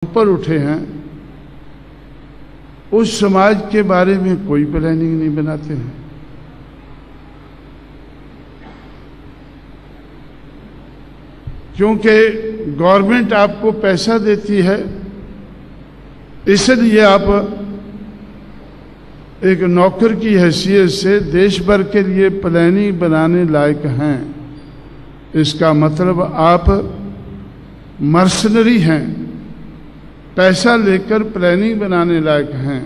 ऊपर उठे हैं, उस समाज के बारे में कोई प्लानिंग नहीं बनाते हैं। क्योंकि गवर्नमेंट आपको पैसा देती है, इसलिए आप एक नौकर की हैसियत से देश भर के लिए प्लानिंग बनाने लायक हैं। इसका मतलब आप मर्सनरी हैं, पैसा लेकर प्लानिंग बनाने लायक हैं।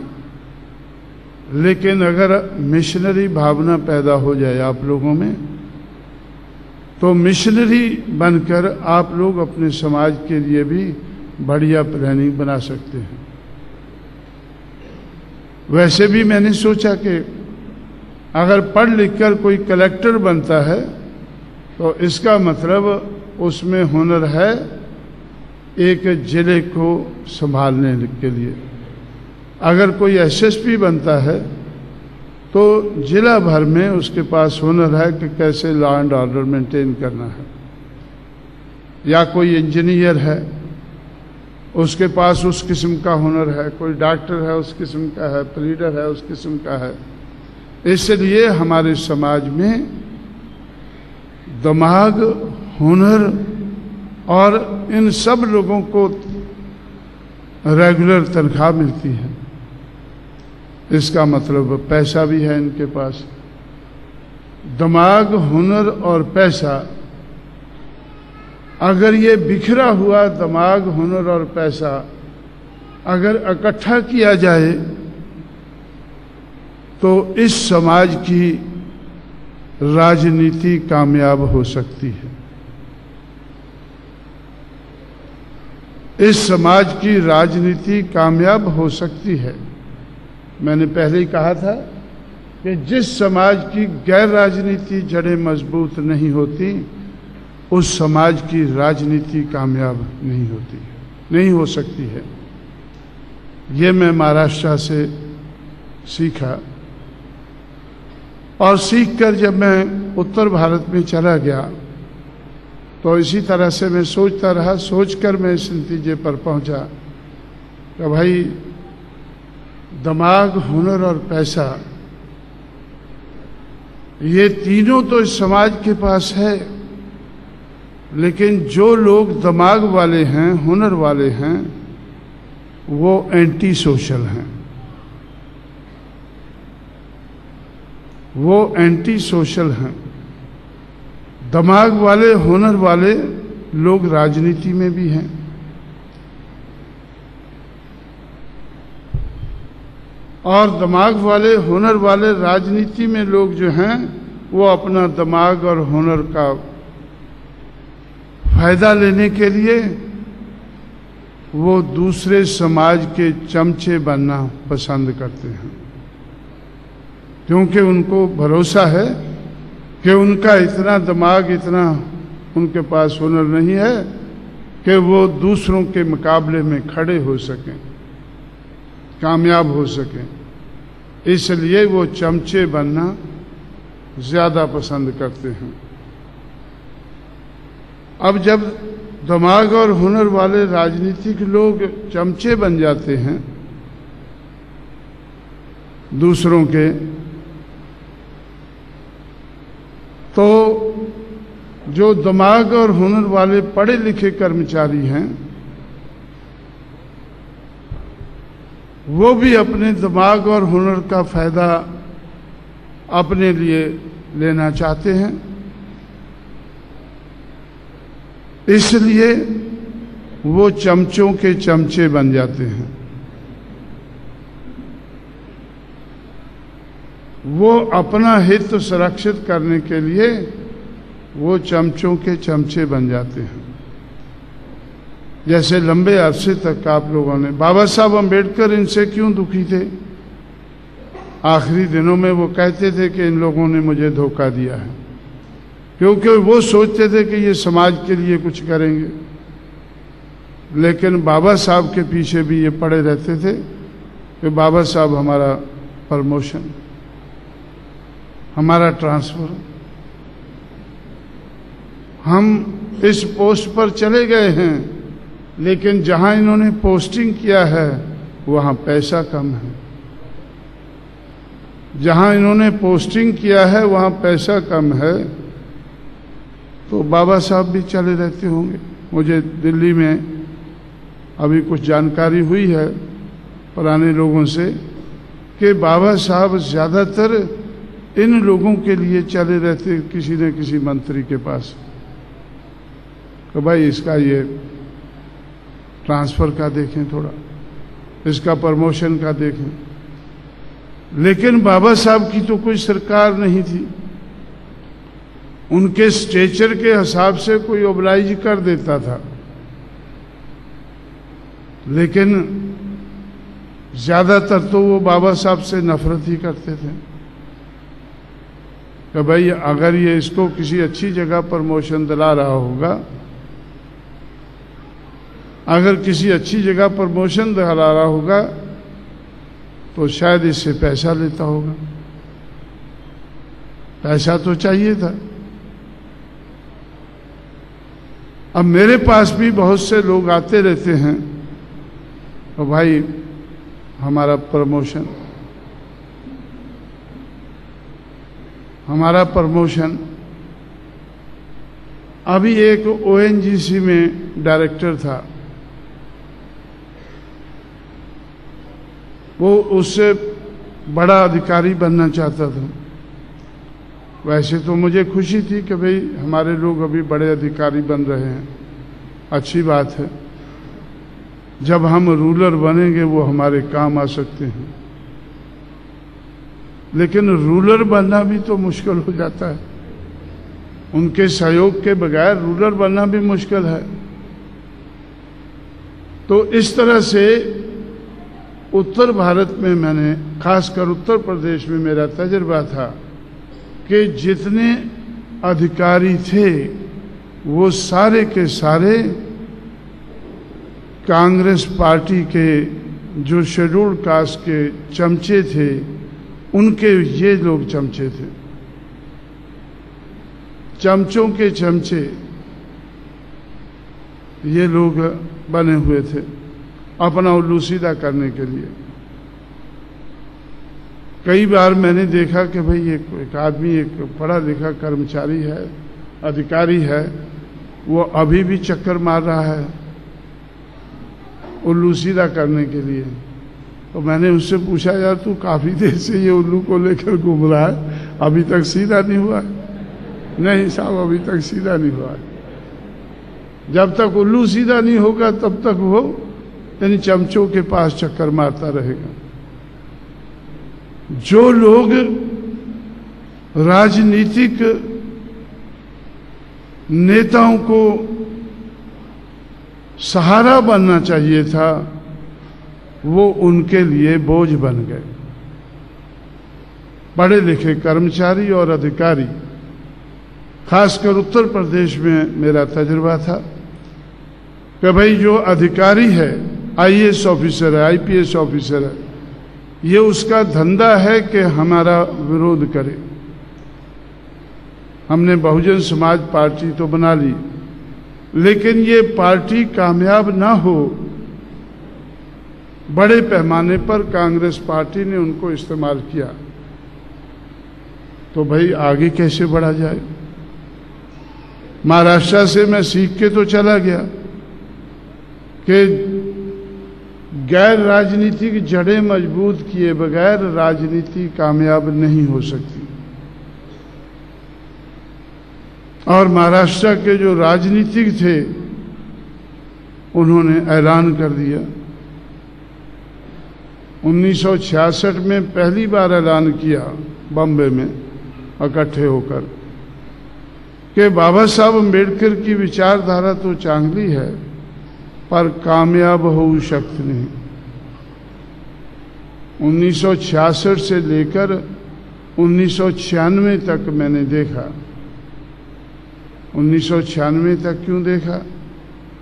लेकिन अगर मिशनरी भावना पैदा हो जाए आप लोगों में, तो मिशनरी बनकर आप लोग अपने समाज के लिए भी बढ़िया प्लानिंग बना सकते हैं। वैसे भी मैंने सोचा कि अगर पढ़ लिख कर कोई कलेक्टर बनता है तो इसका मतलब उसमें हुनर है एक जिले को संभालने के लिए। अगर कोई एसएसपी बनता है तो जिला भर में उसके पास हुनर है कि कैसे लॉ एंड ऑर्डर मेंटेन करना है। या कोई इंजीनियर है, उसके पास उस किस्म का हुनर है। कोई डॉक्टर है, उस किस्म का है। प्लीडर है, उस किस्म का है। इसलिए हमारे समाज में दिमाग, हुनर और इन सब लोगों को रेगुलर तनख्वाह मिलती है। इसका मतलब पैसा भी है इनके पास। दिमाग, हुनर और पैसा, अगर ये बिखरा हुआ दिमाग, हुनर और पैसा अगर इकट्ठा किया जाए तो इस समाज की राजनीति कामयाब हो सकती है। इस समाज की राजनीति कामयाब हो सकती है। मैंने पहले ही कहा था कि जिस समाज की गैर राजनीति जड़ें मजबूत नहीं होती, उस समाज की राजनीति कामयाब नहीं होती, नहीं हो सकती है। ये मैं महाराष्ट्र से सीखा, और सीखकर जब मैं उत्तर भारत में चला गया तो इसी तरह से मैं सोचता रहा। सोचकर मैं इस नतीजे पर पहुंचा कि भाई दिमाग, हुनर और पैसा, ये तीनों तो इस समाज के पास है, लेकिन जो लोग दिमाग वाले हैं, हुनर वाले हैं, वो एंटी सोशल हैं। वो एंटी सोशल हैं। दिमाग वाले, हुनर वाले लोग राजनीति में भी हैं। और दिमाग वाले, हुनर वाले राजनीति में लोग जो हैं, वो अपना दिमाग और हुनर का फायदा लेने के लिए वो दूसरे समाज के चमचे बनना पसंद करते हैं। क्योंकि उनको भरोसा है कि उनका इतना दिमाग, इतना उनके पास हुनर नहीं है कि वो दूसरों के मुकाबले में खड़े हो सकें, कामयाब हो सकें। इसलिए वो चमचे बनना ज़्यादा पसंद करते हैं। अब जब दिमाग और हुनर वाले राजनीतिक लोग चमचे बन जाते हैं दूसरों के, तो जो दिमाग और हुनर वाले पढ़े लिखे कर्मचारी हैं, वो भी अपने दिमाग और हुनर का फायदा अपने लिए लेना चाहते हैं। इसलिए वो चमचों के चमचे बन जाते हैं। वो अपना हित सुरक्षित करने के लिए वो चमचों के चमचे बन जाते हैं। जैसे लंबे अरसे तक आप लोगों ने, बाबा साहब अम्बेडकर इनसे क्यों दुखी थे? आखिरी दिनों में वो कहते थे कि इन लोगों ने मुझे धोखा दिया है, क्योंकि वो सोचते थे कि ये समाज के लिए कुछ करेंगे। लेकिन बाबा साहब के पीछे भी ये पड़े रहते थे कि बाबा साहब हमारा प्रमोशन, हमारा ट्रांसफर, हम इस पोस्ट पर चले गए हैं, लेकिन जहां इन्होंने पोस्टिंग किया है वहां पैसा कम है। जहां इन्होंने पोस्टिंग किया है वहां पैसा कम है, तो बाबा साहब भी चले रहते होंगे। मुझे दिल्ली में अभी कुछ जानकारी हुई है पुराने लोगों से कि बाबा साहब ज़्यादातर इन लोगों के लिए चले रहते, किसी न किसी मंत्री के पास, तो भाई इसका ये ट्रांसफ़र का देखें, थोड़ा इसका प्रमोशन का देखें। लेकिन बाबा साहब की तो कोई सरकार नहीं थी, उनके स्टेचर के हिसाब से कोई ओबलाइज कर देता था, लेकिन ज्यादातर तो वो बाबा साहब से नफरत ही करते थे कि भाई अगर ये इसको किसी अच्छी जगह प्रमोशन दिला रहा होगा, अगर किसी अच्छी जगह प्रमोशन दिला रहा होगा तो शायद इससे पैसा लेता होगा, पैसा तो चाहिए था। अब मेरे पास भी बहुत से लोग आते रहते हैं, तो भाई हमारा प्रमोशन अभी एक ओएनजीसी में डायरेक्टर था, वो उससे बड़ा अधिकारी बनना चाहता था। वैसे तो मुझे खुशी थी कि भाई हमारे लोग अभी बड़े अधिकारी बन रहे हैं, अच्छी बात है। जब हम रूलर बनेंगे वो हमारे काम आ सकते हैं, लेकिन रूलर बनना भी तो मुश्किल हो जाता है, उनके सहयोग के बगैर रूलर बनना भी मुश्किल है। तो इस तरह से उत्तर भारत में मैंने, खासकर उत्तर प्रदेश में मेरा तजुर्बा था कि जितने अधिकारी थे वो सारे के सारे कांग्रेस पार्टी के जो शेड्यूल्ड कास्ट के चमचे थे, उनके ये लोग चमचे थे, चमचों के चमचे ये लोग बने हुए थे अपना उल्लू सीधा करने के लिए। कई बार मैंने देखा कि भाई एक आदमी, एक पढ़ा लिखा कर्मचारी है, अधिकारी है, वो अभी भी चक्कर मार रहा है उल्लू सीधा करने के लिए। तो मैंने उससे पूछा, यार तू काफ़ी देर से ये उल्लू को लेकर घूम रहा है, अभी तक सीधा नहीं हुआ? नहीं साहब, अभी तक सीधा नहीं हुआ। जब तक उल्लू सीधा नहीं होगा तब तक वो इन चमचों के पास चक्कर मारता रहेगा। जो लोग राजनीतिक नेताओं को सहारा बनना चाहिए था, वो उनके लिए बोझ बन गए। पढ़े लिखे कर्मचारी और अधिकारी, खासकर उत्तर प्रदेश में मेरा तजुर्बा था कि भाई जो अधिकारी है, आईएएस ऑफिसर है, आईपीएस ऑफिसर है, ये उसका धंधा है कि हमारा विरोध करे। हमने बहुजन समाज पार्टी तो बना ली, लेकिन ये पार्टी कामयाब ना हो, बड़े पैमाने पर कांग्रेस पार्टी ने उनको इस्तेमाल किया, तो भाई आगे कैसे बढ़ा जाए। महाराष्ट्र से मैं सीख के तो चला गया कि गैर राजनीतिक जड़ें मजबूत किए बगैर राजनीति कामयाब नहीं हो सकती। और महाराष्ट्र के जो राजनीतिक थे उन्होंने ऐलान कर दिया, 1966 में पहली बार ऐलान किया बॉम्बे में इकट्ठे होकर कि बाबा साहब अम्बेडकर की विचारधारा तो चांगली है पर कामयाब हो सकती नहीं। 1966 से लेकर 1996 तक मैंने देखा। 1996 तक क्यों देखा?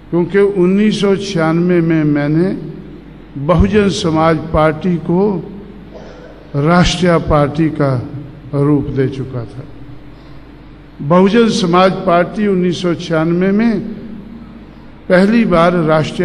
क्योंकि 1996 में मैंने बहुजन समाज पार्टी को राष्ट्रीय पार्टी का रूप दे चुका था। बहुजन समाज पार्टी 1996 में पहली बार राष्ट्रीय